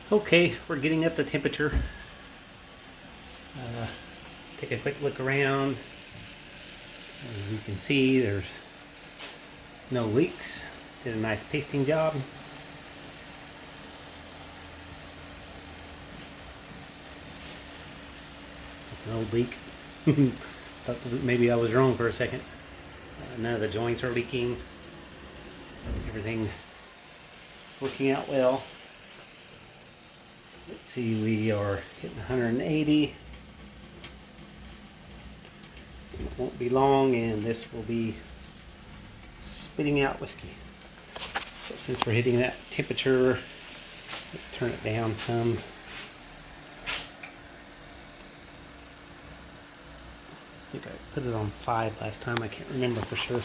Okay, we're getting up the temperature. Take a quick look around. As you can see, there's no leaks. Did a nice pasting job. It's an old leak. Thought maybe I was wrong for a second. None of the joints are leaking. Everything working out well. Let's see, we are hitting 180. It won't be long and this will be spitting out whiskey. So since we're hitting that temperature, let's turn it down some. I think I put it on 5 last time, I can't remember for sure.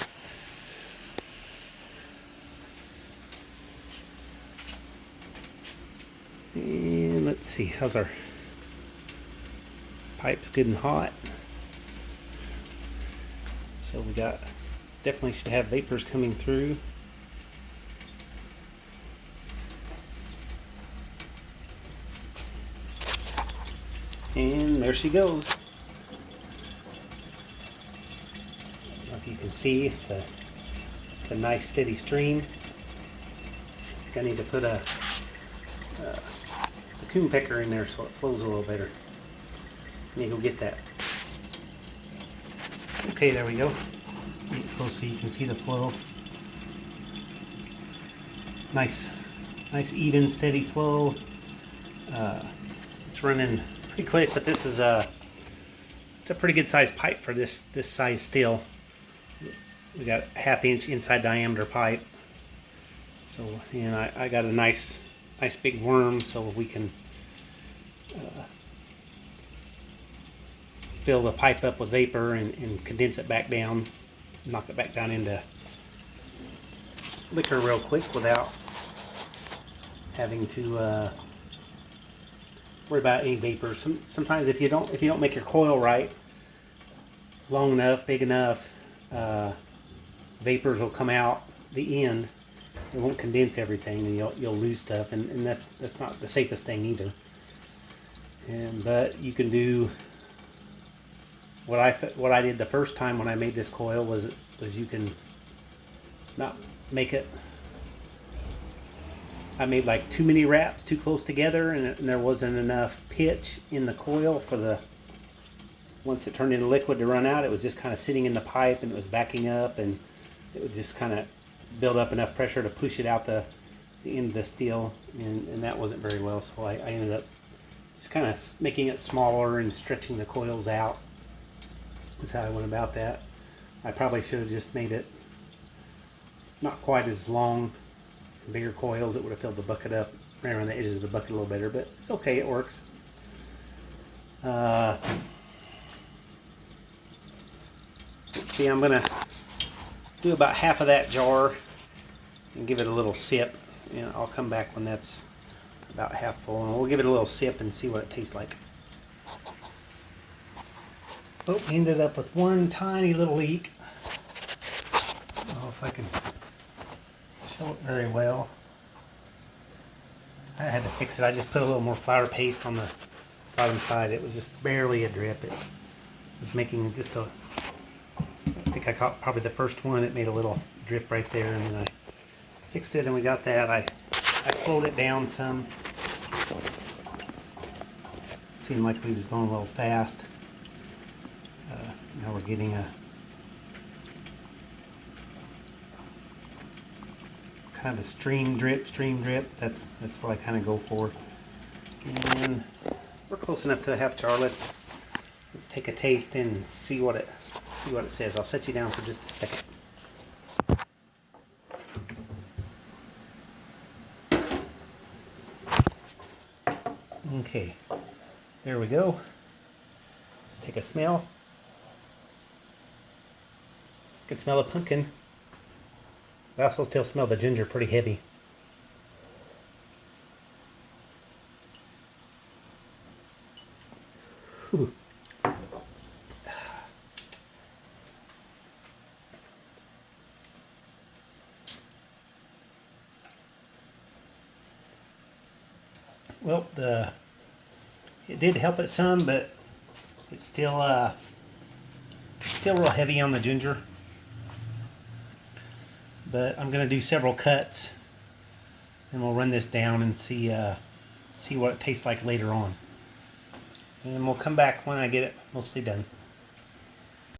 And let's see, how's our pipes? Good and hot. So we got, definitely should have vapors coming through. And there she goes. If you can see, it's a nice steady stream. I think I need to put a coon pecker in there so it flows a little better. Let me go get that. Okay, there we go. Get close so you can see the flow. Nice even steady flow. It's running pretty quick, but this is it's a pretty good sized pipe for this size steel. We got 1/2 inch inside diameter pipe. So, and I got a nice big worm so we can fill the pipe up with vapor and condense it back down, knock it back down into liquor real quick without having to worry about any vapors. Sometimes if you don't make your coil right, long enough, big enough, vapors will come out the end. It won't condense everything, and you'll lose stuff, and that's not the safest thing either. But you can do what I did the first time when I made this coil was you can not make it. I made like too many wraps too close together, and there wasn't enough pitch in the coil for the, once it turned into liquid to run out, it was just kind of sitting in the pipe and it was backing up, and it would just kind of build up enough pressure to push it out the end of the steel, and that wasn't very well. So I ended up just kind of making it smaller and stretching the coils out. That's how I went about that. I probably should have just made it not quite as long, bigger coils. It would have filled the bucket up, ran around the edges of the bucket a little better, but it's okay, it works. See, I'm gonna do about half of that jar and give it a little sip. And I'll come back when that's about half full, and we'll give it a little sip and see what it tastes like. Oh, ended up with one tiny little leak. I don't know if I can show it very well. I had to fix it. I just put a little more flour paste on the bottom side. It was just barely a drip. It was making just a, I think I caught probably the first one. It made a little drip right there, and then I fixed it and we got that. I slowed it down some. Seemed like we was going a little fast. Now we're getting a kind of a stream drip. That's what I kind of go for. And we're close enough to a half jar. Let's take a taste and see what it says. I'll set you down for just a second. Okay, there we go. Let's take a smell. I can smell the pumpkin. I also still smell the ginger pretty heavy. Whew. Well, it did help it some, but it's still real heavy on the ginger. But I'm gonna do several cuts, and we'll run this down and see what it tastes like later on. And we'll come back when I get it mostly done.